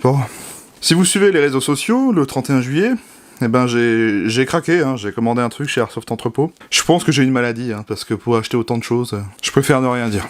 Bon. Si vous suivez les réseaux sociaux, le 31 juillet, eh ben j'ai craqué, hein, j'ai commandé un truc chez Airsoft Entrepôt. Je pense que j'ai une maladie, hein, parce que pour acheter autant de choses, je préfère ne rien dire.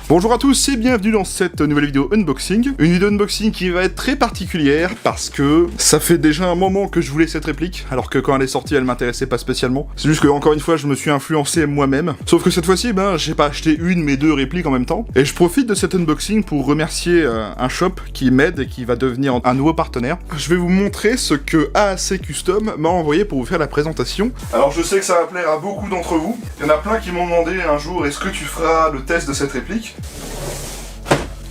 Bonjour à tous et bienvenue dans cette nouvelle vidéo unboxing. Une vidéo unboxing qui va être très particulière parce que ça fait déjà un moment que je voulais cette réplique, alors que quand elle est sortie elle m'intéressait pas spécialement. C'est juste que encore une fois je me suis influencé moi-même. Sauf que cette fois-ci j'ai pas acheté une mais deux répliques en même temps. Et je profite de cet unboxing pour remercier un shop qui m'aide et qui va devenir un nouveau partenaire. Je vais vous montrer ce que AAC Custom m'a envoyé pour vous faire la présentation. Alors je sais que ça va plaire à beaucoup d'entre vous. Il y en a plein qui m'ont demandé un jour est-ce que tu feras le test de cette réplique ?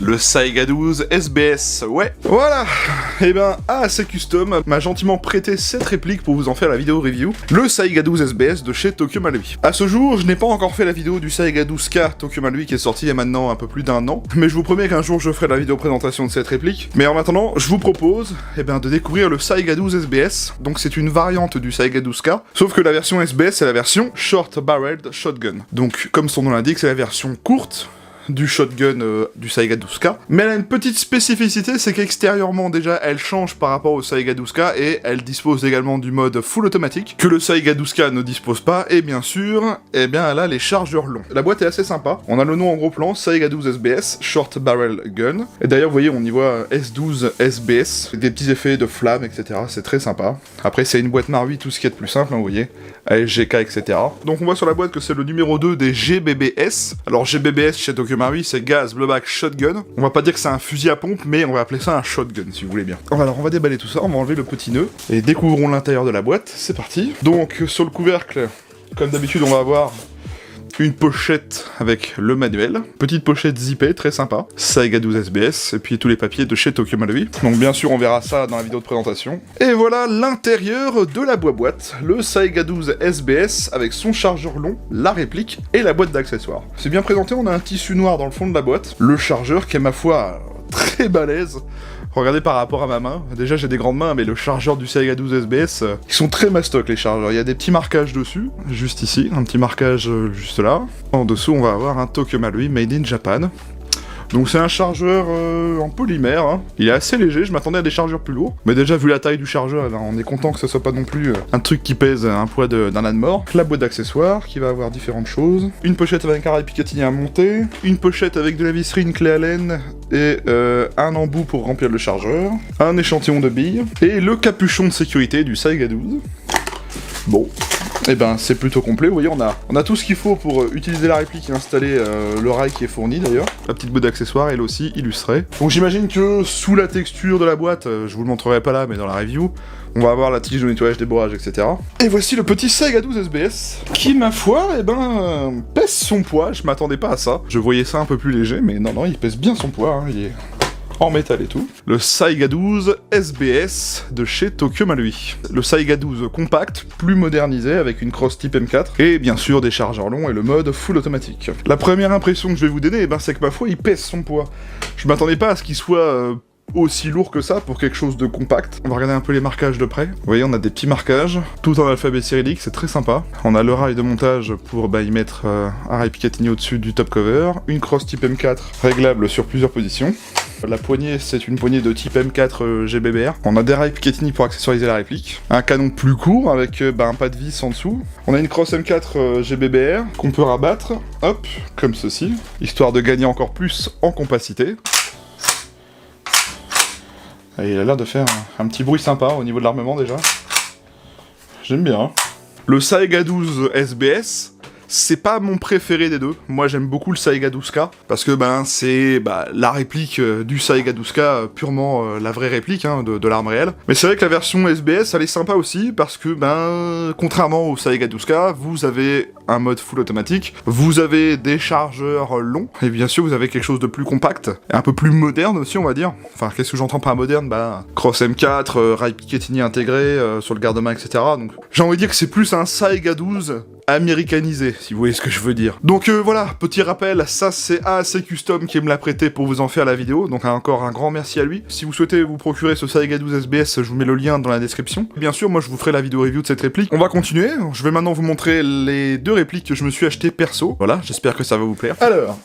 Le Saiga 12 SBS, ouais. Voilà. Et ben, AAC Custom m'a gentiment prêté cette réplique pour vous en faire la vidéo review. Le Saiga 12 SBS de chez Tokyo Marui. À ce jour, je n'ai pas encore fait la vidéo du Saiga 12K Tokyo Marui qui est sorti il y a maintenant un peu plus d'un an. Mais je vous promets qu'un jour je ferai la vidéo présentation de cette réplique. Mais en attendant, je vous propose de découvrir le Saiga 12 SBS. Donc c'est une variante du Saiga 12K. Sauf que la version SBS, c'est la version Short Barreled Shotgun. Donc comme son nom l'indique, c'est la version courte du shotgun du Saiga 12K. Mais elle a une petite spécificité, c'est qu'extérieurement déjà elle change par rapport au Saiga 12K et elle dispose également du mode full automatique que le Saiga 12K ne dispose pas et bien sûr, elle a les chargeurs longs. La boîte est assez sympa, on a le nom en gros plan, Saiga 12 SBS, Short Barrel Gun. Et d'ailleurs vous voyez on y voit S12 SBS, des petits effets de flammes etc, c'est très sympa. Après c'est une boîte Marui, tout ce qui est de plus simple, hein, vous voyez, ASGK etc. Donc on voit sur la boîte que c'est le numéro 2 des GBBS. Alors GBBS chez Tokyo Marui, c'est Gas Blowback Shotgun. On va pas dire que c'est un fusil à pompe, mais on va appeler ça un shotgun, si vous voulez bien. Alors, on va déballer tout ça, on va enlever le petit nœud, et découvrons l'intérieur de la boîte, c'est parti. Donc, sur le couvercle, comme d'habitude, on va avoir une pochette avec le manuel, petite pochette zippée, très sympa, Saiga 12 SBS, et puis tous les papiers de chez Tokyo Marui. Donc bien sûr on verra ça dans la vidéo de présentation. Et voilà l'intérieur de la boîte, le Saiga 12 SBS avec son chargeur long, la réplique et la boîte d'accessoires. C'est bien présenté, on a un tissu noir dans le fond de la boîte, le chargeur qui est ma foi très balèze. Regardez par rapport à ma main, déjà j'ai des grandes mains, mais le chargeur du Saiga 12 SBS, ils sont très mastoc les chargeurs, il y a des petits marquages dessus, juste ici, un petit marquage juste là. En dessous on va avoir un Tokyo Marui Made in Japan. Donc c'est un chargeur en polymère, hein. Il est assez léger, je m'attendais à des chargeurs plus lourds. Mais déjà vu la taille du chargeur, on est content que ce soit pas non plus un truc qui pèse un poids d'un âne mort. La boîte d'accessoires qui va avoir différentes choses. Une pochette avec un rail Picatinny à monter. Une pochette avec de la visserie, une clé Allen et un embout pour remplir le chargeur. Un échantillon de billes. Et le capuchon de sécurité du Saiga 12. Bon. Et c'est plutôt complet, vous voyez on a tout ce qu'il faut pour utiliser la réplique et installer le rail qui est fourni d'ailleurs. La petite boîte d'accessoires elle aussi illustrée. Donc j'imagine que sous la texture de la boîte, je vous le montrerai pas là mais dans la review, on va avoir la tige de nettoyage des bourrages etc. Et voici le petit Saiga 12 SBS qui ma foi pèse son poids, je m'attendais pas à ça. Je voyais ça un peu plus léger mais non il pèse bien son poids, hein, il est en métal et tout. Le Saiga 12 SBS de chez Tokyo Marui. Le Saiga 12 compact, plus modernisé avec une crosse type M4 et bien sûr des chargeurs longs et le mode full automatique. La première impression que je vais vous donner, c'est que ma foi il pèse son poids. Je m'attendais pas à ce qu'il soit aussi lourd que ça pour quelque chose de compact. On va regarder un peu les marquages de près. Vous voyez, on a des petits marquages, tout en alphabet cyrillique, c'est très sympa. On a le rail de montage pour y mettre un rail Picatinny au-dessus du top cover, une crosse type M4 réglable sur plusieurs positions. La poignée, c'est une poignée de type M4 GBBR. On a des rails Picatinny pour accessoiriser la réplique. Un canon plus court avec un pas de vis en dessous. On a une crosse M4 GBBR qu'on peut rabattre, hop, comme ceci, histoire de gagner encore plus en compacité. Et il a l'air de faire un petit bruit sympa au niveau de l'armement déjà. J'aime bien. Hein. Le Saiga 12 SBS, c'est pas mon préféré des deux. Moi j'aime beaucoup le Saiga 12K parce que c'est la réplique du Saiga 12K, purement la vraie réplique de l'arme réelle. Mais c'est vrai que la version SBS elle est sympa aussi parce que contrairement au Saiga 12K, vous avez un mode full automatique, vous avez des chargeurs longs et bien sûr vous avez quelque chose de plus compact et un peu plus moderne aussi on va dire. Enfin qu'est-ce que j'entends par moderne? Cross M4, rail Picatinny intégré sur le garde-main etc. Donc j'ai envie de dire que c'est plus un Saiga 12 américanisé, si vous voyez ce que je veux dire. Donc voilà, petit rappel, ça c'est AAC Custom qui me l'a prêté pour vous en faire la vidéo, donc encore un grand merci à lui. Si vous souhaitez vous procurer ce Saiga 12 SBS, je vous mets le lien dans la description. Bien sûr, moi je vous ferai la vidéo review de cette réplique. On va continuer, je vais maintenant vous montrer les 2 répliques que je me suis acheté perso. Voilà, j'espère que ça va vous plaire. Alors...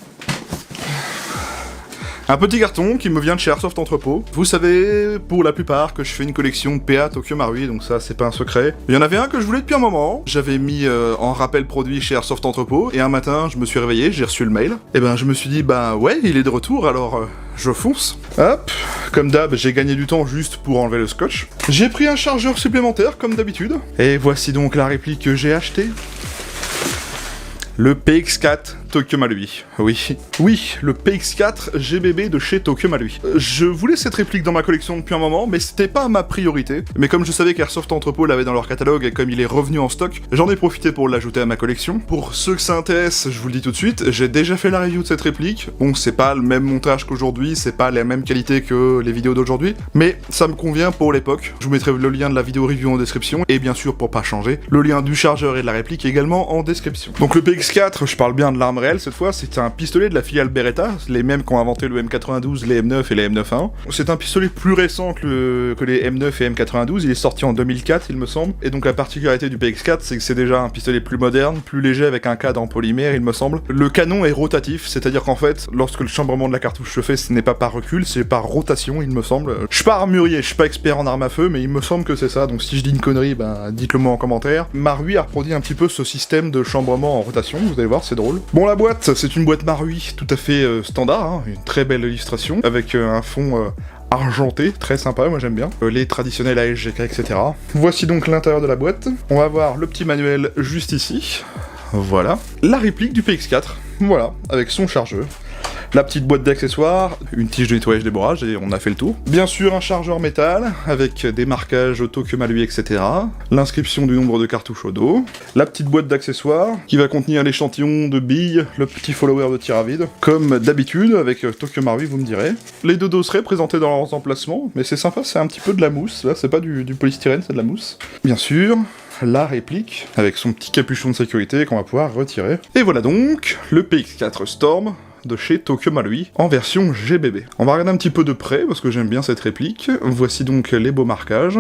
un petit carton qui me vient de chez Airsoft Entrepôt. Vous savez, pour la plupart, que je fais une collection de PA Tokyo Marui, donc ça, c'est pas un secret. Il y en avait un que je voulais depuis un moment. J'avais mis en rappel produit chez Airsoft Entrepôt, et un matin, je me suis réveillé, j'ai reçu le mail. Et ben, je me suis dit, bah ouais, il est de retour, alors je fonce. Hop, comme d'hab, j'ai gagné du temps juste pour enlever le scotch. J'ai pris un chargeur supplémentaire, comme d'habitude. Et voici donc la réplique que j'ai achetée. Le PX4 Tokyo Marui. Oui, le PX4 GBB de chez Tokyo Marui. Je voulais cette réplique dans ma collection depuis un moment, mais c'était pas ma priorité. Mais comme je savais qu'Airsoft Entrepôt l'avait dans leur catalogue et comme il est revenu en stock, j'en ai profité pour l'ajouter à ma collection. Pour ceux que ça intéresse, je vous le dis tout de suite, j'ai déjà fait la review de cette réplique. Bon, c'est pas le même montage qu'aujourd'hui, c'est pas la même qualité que les vidéos d'aujourd'hui, mais ça me convient pour l'époque. Je vous mettrai le lien de la vidéo review en description, et bien sûr, pour pas changer, le lien du chargeur et de la réplique également en description. Donc le PX4, je parle bien de l'arme réelle cette fois, c'est un pistolet de la filiale Beretta, les mêmes qui ont inventé le M92, les M9 et les M9A1. C'est un pistolet plus récent que les M9 et M92, il est sorti en 2004 il me semble, et donc la particularité du PX4 c'est que c'est déjà un pistolet plus moderne, plus léger avec un cadre en polymère il me semble. Le canon est rotatif, c'est-à-dire qu'en fait, lorsque le chambrement de la cartouche se fait, ce n'est pas par recul, c'est par rotation il me semble. Je suis pas armurier, je suis pas expert en armes à feu, mais il me semble que c'est ça, donc si je dis une connerie, ben dites-le moi en commentaire. Marui a reproduit un petit peu ce système de chambrement en rotation, vous allez voir, c'est drôle. Bon, la boîte, c'est une boîte Marui tout à fait standard, hein, une très belle illustration, avec un fond argenté, très sympa, moi j'aime bien. Les traditionnels ASGK, etc. Voici donc l'intérieur de la boîte. On va voir le petit manuel juste ici. Voilà. La réplique du PX4, voilà, avec son chargeur. La petite boîte d'accessoires, une tige de nettoyage des bourrages, et on a fait le tour. Bien sûr, un chargeur métal, avec des marquages Tokyo Marui, etc. L'inscription du nombre de cartouches au dos. La petite boîte d'accessoires, qui va contenir l'échantillon de billes, le petit follower de tir à vide. Comme d'habitude, avec Tokyo Marui, vous me direz. Les deux dosseraient présentés dans leurs emplacements, mais c'est sympa, c'est un petit peu de la mousse, là, c'est pas du polystyrène, c'est de la mousse. Bien sûr, la réplique, avec son petit capuchon de sécurité qu'on va pouvoir retirer. Et voilà donc, le PX4 Storm, de chez Tokyo Marui, en version GBB. On va regarder un petit peu de près, parce que j'aime bien cette réplique. Voici donc les beaux marquages.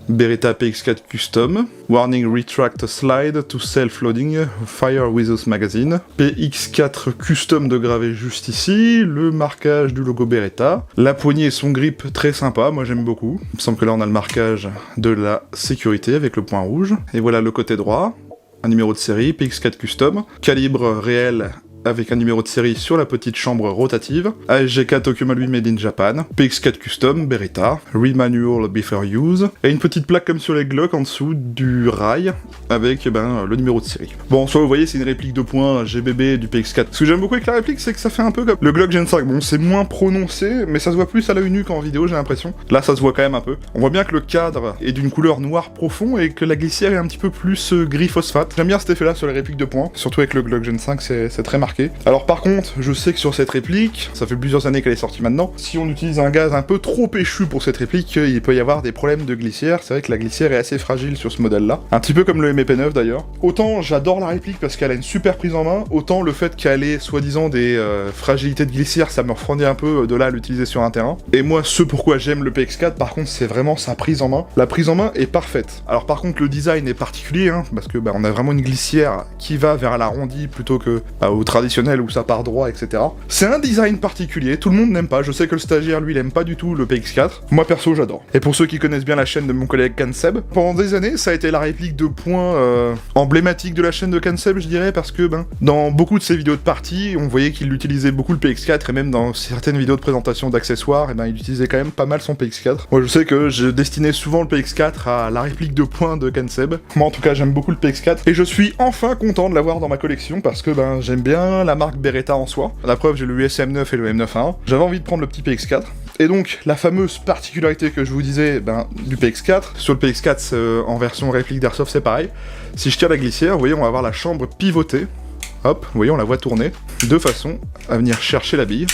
Beretta PX4 Custom, Warning Retract Slide to Self-Loading, Fire Wizards Magazine, PX4 Custom de gravé juste ici, le marquage du logo Beretta, la poignée et son grip très sympa, moi j'aime beaucoup. Il me semble que là on a le marquage de la sécurité avec le point rouge, et voilà le côté droit, un numéro de série, PX4 Custom, calibre réel avec un numéro de série sur la petite chambre rotative, ASGK Tokyo Marui Made in Japan, PX4 Custom, Beretta, Read Manual Before Use, et une petite plaque comme sur les Glock en dessous du rail, avec le numéro de série. Bon, soit vous voyez, c'est une réplique de points GBB du PX4. Ce que j'aime beaucoup avec la réplique, c'est que ça fait un peu comme le Glock Gen 5. Bon, c'est moins prononcé, mais ça se voit plus à l'œil nu qu'en vidéo, j'ai l'impression. Là, ça se voit quand même un peu. On voit bien que le cadre est d'une couleur noire profond, et que la glissière est un petit peu plus gris phosphate. J'aime bien cet effet-là sur les répliques de points, surtout avec le Glock Gen 5, c'est très marqué. Alors par contre, je sais que sur cette réplique, ça fait plusieurs années qu'elle est sortie maintenant, si on utilise un gaz un peu trop échu pour cette réplique, il peut y avoir des problèmes de glissière. C'est vrai que la glissière est assez fragile sur ce modèle-là. Un petit peu comme le MP9 d'ailleurs. Autant j'adore la réplique parce qu'elle a une super prise en main, autant le fait qu'elle ait soi-disant des fragilités de glissière, ça me refroidit un peu de là à l'utiliser sur un terrain. Et moi, ce pourquoi j'aime le PX4, par contre, c'est vraiment sa prise en main. La prise en main est parfaite. Alors par contre, le design est particulier, hein, parce que on a vraiment une glissière qui va vers l'arrondi plutôt que au traditionnel où ça part droit, etc. C'est un design particulier, tout le monde n'aime pas, je sais que le stagiaire, lui, il aime pas du tout le PX4. Moi, perso, j'adore. Et pour ceux qui connaissent bien la chaîne de mon collègue Kanseb, pendant des années, ça a été la réplique de points emblématique de la chaîne de Kanseb, je dirais, parce que, dans beaucoup de ses vidéos de partie, on voyait qu'il utilisait beaucoup le PX4, et même dans certaines vidéos de présentation d'accessoires, il utilisait quand même pas mal son PX4. Moi, je sais que je destinais souvent le PX4 à la réplique de points de Kanseb. Moi, en tout cas, j'aime beaucoup le PX4, et je suis enfin content de l'avoir dans ma collection, parce que, j'aime bien la marque Beretta en soi. La preuve, j'ai le USM9 et le M9A1. J'avais envie de prendre le petit PX4. Et donc, la fameuse particularité que je vous disais du PX4, sur le PX4 en version réplique d'Airsoft, c'est pareil. Si je tire la glissière, vous voyez, on va avoir la chambre pivotée. Hop, vous voyez, on la voit tourner, de façon à venir chercher la bille.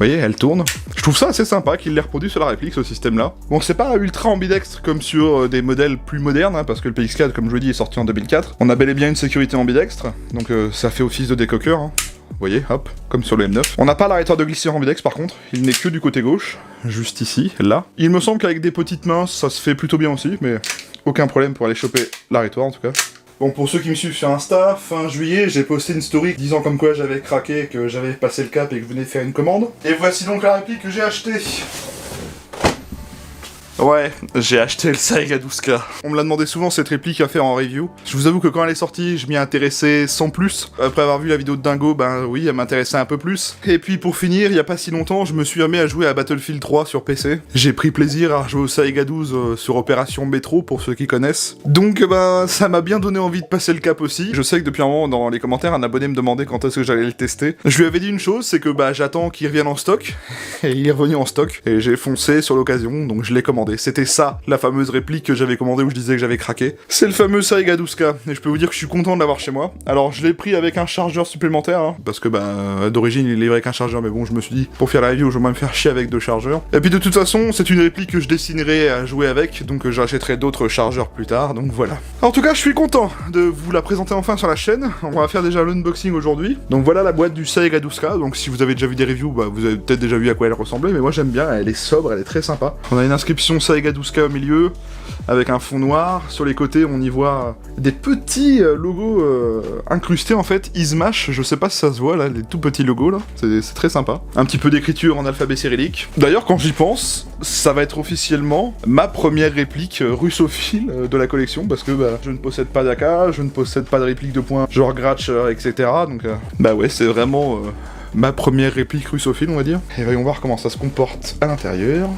voyez, elle tourne. Je trouve ça assez sympa qu'il l'ait reproduit sur la réplique, ce système-là. Bon, c'est pas ultra ambidextre comme sur des modèles plus modernes, hein, parce que le PX4, comme je vous l'ai dit, est sorti en 2004. On a bel et bien une sécurité ambidextre, donc ça fait office de décoqueur, hein. Vous voyez, hop, comme sur le M9. On n'a pas l'arrêteur de glisser ambidextre par contre, il n'est que du côté gauche, juste ici, là. Il me semble qu'avec des petites mains, ça se fait plutôt bien aussi, mais aucun problème pour aller choper l'arrêtoire en tout cas. Bon, pour ceux qui me suivent sur Insta, fin juillet, j'ai posté une story disant comme quoi j'avais craqué, que j'avais passé le cap et que je venais faire une commande. Et voici donc la réplique que j'ai achetée. Ouais, j'ai acheté le Saiga 12K. On me l'a demandé souvent cette réplique à faire en review. Je vous avoue que quand elle est sortie, je m'y intéressais sans plus. Après avoir vu la vidéo de Dingo, ben oui, elle m'intéressait un peu plus. Et puis pour finir, il y a pas si longtemps, je me suis remis à jouer à Battlefield 3 sur PC. J'ai pris plaisir à jouer au Saiga 12 sur Opération Métro, pour ceux qui connaissent. Donc ben, ça m'a bien donné envie de passer le cap aussi. Je sais que depuis un moment, dans les commentaires, un abonné me demandait quand est-ce que j'allais le tester. Je lui avais dit une chose, c'est que bah j'attends qu'il revienne en stock. Et il est revenu en stock. Et j'ai foncé sur l'occasion, donc je l'ai commandé. C'était ça, la fameuse réplique que j'avais commandée où je disais que j'avais craqué. C'est le fameux Saiga 12K, et je peux vous dire que je suis content de l'avoir chez moi. Alors je l'ai pris avec un chargeur supplémentaire, hein, parce que d'origine il est livré avec un chargeur, mais bon, je me suis dit, pour faire la review, je vais me faire chier avec 2 chargeurs. Et puis de toute façon, c'est une réplique que je destinerai à jouer avec, donc j'achèterai d'autres chargeurs plus tard, donc voilà. En tout cas, je suis content de vous la présenter enfin sur la chaîne. On va faire déjà l'unboxing aujourd'hui. Donc voilà la boîte du Saiga 12K, donc si vous avez déjà vu des reviews, bah, vous avez peut-être déjà vu à quoi elle ressemblait, mais moi j'aime bien, elle est sobre, elle est très sympa. On a une inscription Saiga 12K au milieu, avec un fond noir. Sur les côtés, on y voit des petits logos incrustés en fait, Ismash, je sais pas si ça se voit là, les tout petits logos là, c'est très sympa. Un petit peu d'écriture en alphabet cyrillique. D'ailleurs, quand j'y pense, ça va être officiellement ma première réplique russophile de la collection, parce que bah, je ne possède pas d'AK, je ne possède pas de réplique de points genre Gratch, etc. Donc bah ouais, c'est vraiment ma première réplique russophile, on va dire. Et voyons voir comment ça se comporte à l'intérieur.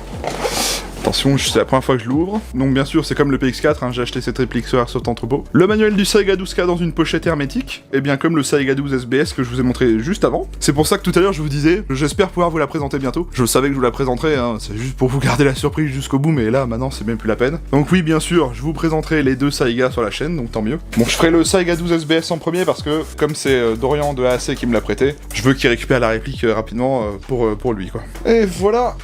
Attention, c'est la première fois que je l'ouvre. Donc bien sûr, c'est comme le PX4, hein, j'ai acheté cette réplique sur Airsoft Entrepôt. Le manuel du Saiga 12K dans une pochette hermétique, et bien comme le Saiga 12 SBS que je vous ai montré juste avant. C'est pour ça que tout à l'heure je vous disais, j'espère pouvoir vous la présenter bientôt. Je savais que je vous la présenterai, hein, c'est juste pour vous garder la surprise jusqu'au bout, mais là, maintenant, c'est même plus la peine. Donc oui, bien sûr, je vous présenterai les 2 Saiga sur la chaîne, donc tant mieux. Bon, je ferai le Saiga 12 SBS en premier parce que, comme c'est Dorian de AAC qui me l'a prêté, je veux qu'il récupère la réplique rapidement pour lui, quoi. Et voilà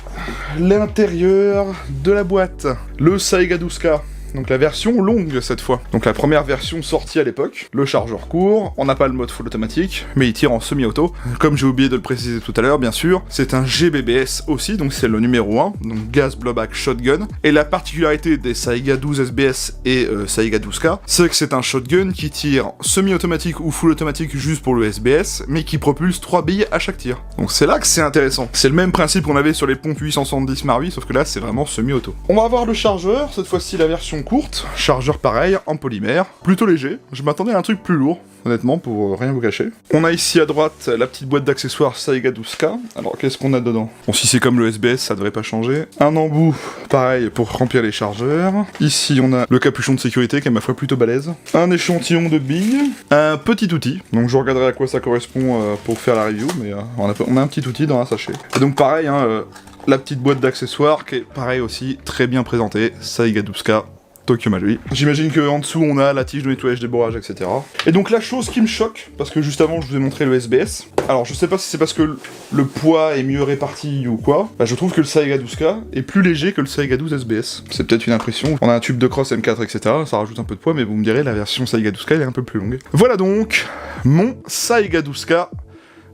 l'intérieur de la boîte. Le Saiga 12K. Donc la version longue cette fois. Donc la première version sortie à l'époque. Le chargeur court, on n'a pas le mode full automatique, mais il tire en semi-auto. Comme j'ai oublié de le préciser tout à l'heure, bien sûr, c'est un GBBS aussi, donc c'est le numéro 1, donc Gas Blowback Shotgun. Et la particularité des Saiga 12 SBS et Saiga 12K, c'est que c'est un shotgun qui tire semi-automatique ou full automatique juste pour le SBS, mais qui propulse 3 billes à chaque tir. Donc c'est là que c'est intéressant. C'est le même principe qu'on avait sur les pompes 870 Marui, sauf que là c'est vraiment semi-auto. On va avoir le chargeur, cette fois-ci la version courte, chargeur pareil, en polymère, plutôt léger. Je m'attendais à un truc plus lourd, honnêtement, pour rien vous cacher. On a ici à droite la petite boîte d'accessoires Saiga 12K. Alors qu'est-ce qu'on a dedans? Bon, si c'est comme le SBS, ça devrait pas changer. Un embout, pareil, pour remplir les chargeurs. Ici, on a le capuchon de sécurité, qui est ma foi plutôt balèze. Un échantillon de billes. Un petit outil. Donc je regarderai à quoi ça correspond pour faire la review, mais on a un petit outil dans un sachet. Et donc pareil, hein, la petite boîte d'accessoires, qui est pareil aussi, très bien présentée. Saiga 12K. Tokyo Marui. J'imagine qu'en dessous on a la tige de nettoyage des bourrages, etc. Et donc la chose qui me choque, parce que juste avant je vous ai montré le SBS, alors je sais pas si c'est parce que le poids est mieux réparti ou quoi, bah, je trouve que le Saiga 12K est plus léger que le Saiga 12 SBS. C'est peut-être une impression. On a un tube de cross M4, etc. Ça rajoute un peu de poids, mais vous me direz la version Saiga 12K elle est un peu plus longue. Voilà donc mon Saiga 12K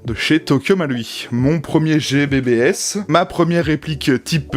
de chez Tokyo Marui. Mon premier GBBS, ma première réplique type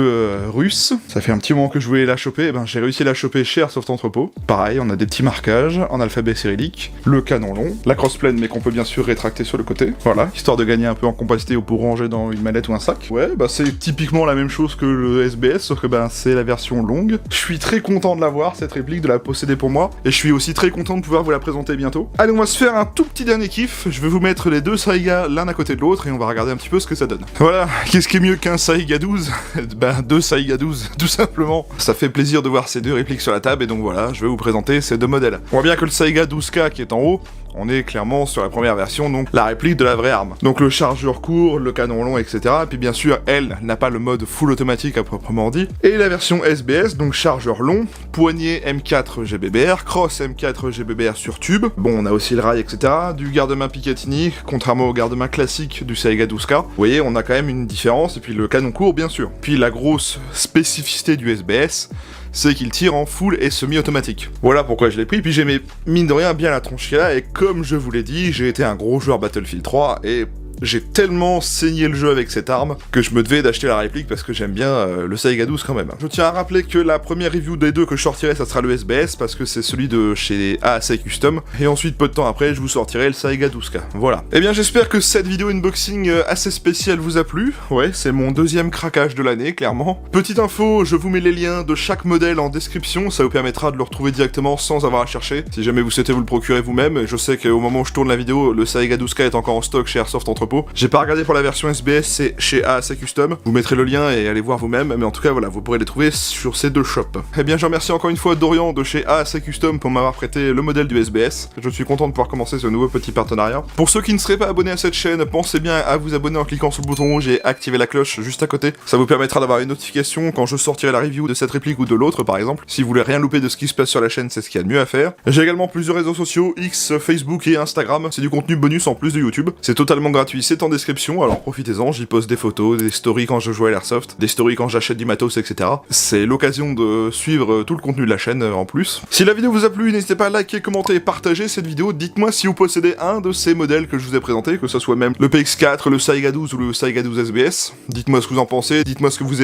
russe. Ça fait un petit moment que je voulais la choper, et ben j'ai réussi à la choper chez Airsoft Entrepôt. Pareil, on a des petits marquages en alphabet cyrillique, le canon long, la crossplane mais qu'on peut bien sûr rétracter sur le côté. Voilà, histoire de gagner un peu en compacité ou pour ranger dans une mallette ou un sac. Ouais, bah c'est typiquement la même chose que le SBS, sauf que ben c'est la version longue. Je suis très content de l'avoir, cette réplique, de la posséder pour moi, et je suis aussi très content de pouvoir vous la présenter bientôt. Allez, on va se faire un tout petit dernier kiff. Je vais vous mettre les 2 Saiga l'un à côté de l'autre et on va regarder un petit peu ce que ça donne. Voilà, qu'est-ce qui est mieux qu'un Saiga 12? Ben 2 Saiga 12, tout simplement. Ça fait plaisir de voir ces 2 répliques sur la table et donc voilà, je vais vous présenter ces 2 modèles. On voit bien que le Saiga 12K qui est en haut, On est clairement sur la première version, donc la réplique de la vraie arme. Donc le chargeur court, le canon long, etc. Et puis bien sûr, elle n'a pas le mode full automatique à proprement dit. Et la version SBS, donc chargeur long, poignée M4 GBBR, cross M4 GBBR sur tube. Bon, on a aussi le rail, etc. Du garde-main Picatinny, contrairement au garde-main classique du Saiga 12K. Vous voyez, on a quand même une différence, et puis le canon court, bien sûr. Puis la grosse spécificité du SBS, c'est qu'il tire en full et semi-automatique. Voilà pourquoi je l'ai pris, puis j'aimais mine de rien bien la tronche qu'il a, et comme je vous l'ai dit, j'ai été un gros joueur Battlefield 3, et j'ai tellement saigné le jeu avec cette arme que je me devais d'acheter la réplique parce que j'aime bien le Saiga 12 quand même. Je tiens à rappeler que la première review des deux que je sortirai, ça sera le SBS parce que c'est celui de chez AAC Custom, et ensuite peu de temps après je vous sortirai le Saiga 12K. Voilà. Eh bien j'espère que cette vidéo unboxing assez spéciale vous a plu. Ouais, c'est mon deuxième craquage de l'année, clairement. Petite info, je vous mets les liens de chaque modèle en description, ça vous permettra de le retrouver directement sans avoir à chercher. Si jamais vous souhaitez vous le procurer vous-même, je sais qu'au moment où je tourne la vidéo, le Saiga 12K est encore en stock chez Airsoft Entrepôt. J'ai pas regardé pour la version SBS, c'est chez AAC Custom. Vous mettrez le lien et allez voir vous-même, mais en tout cas voilà, vous pourrez les trouver sur ces deux shops. Eh bien je remercie encore une fois Dorian de chez AAC Custom pour m'avoir prêté le modèle du SBS. Je suis content de pouvoir commencer ce nouveau petit partenariat. Pour ceux qui ne seraient pas abonnés à cette chaîne, pensez bien à vous abonner en cliquant sur le bouton rouge et activer la cloche juste à côté. Ça vous permettra d'avoir une notification quand je sortirai la review de cette réplique ou de l'autre par exemple. Si vous voulez rien louper de ce qui se passe sur la chaîne, c'est ce qu'il y a de mieux à faire. J'ai également plusieurs réseaux sociaux, X, Facebook et Instagram. C'est du contenu bonus en plus de YouTube. C'est totalement gratuit, c'est en description, alors profitez-en, j'y poste des photos, des stories quand je joue à l'Airsoft, des stories quand j'achète du matos, etc. C'est l'occasion de suivre tout le contenu de la chaîne en plus. Si la vidéo vous a plu, n'hésitez pas à liker, commenter et partager cette vidéo. Dites-moi si vous possédez un de ces modèles que je vous ai présentés, que ce soit même le PX4, le Saiga 12 ou le Saiga 12 SBS. Dites-moi ce que vous en pensez, dites-moi ce que vous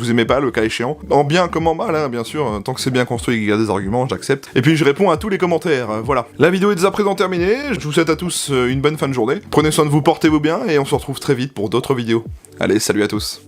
aimez pas, le cas échéant. En bien comme en mal, hein, bien sûr, tant que c'est bien construit et qu'il y a des arguments, j'accepte. Et puis je réponds à tous les commentaires, voilà. La vidéo est dès à présent terminée, je vous souhaite à tous une bonne fin de journée. Prenez soin de vous, portez-vous bien, et on se retrouve très vite pour d'autres vidéos. Allez, salut à tous.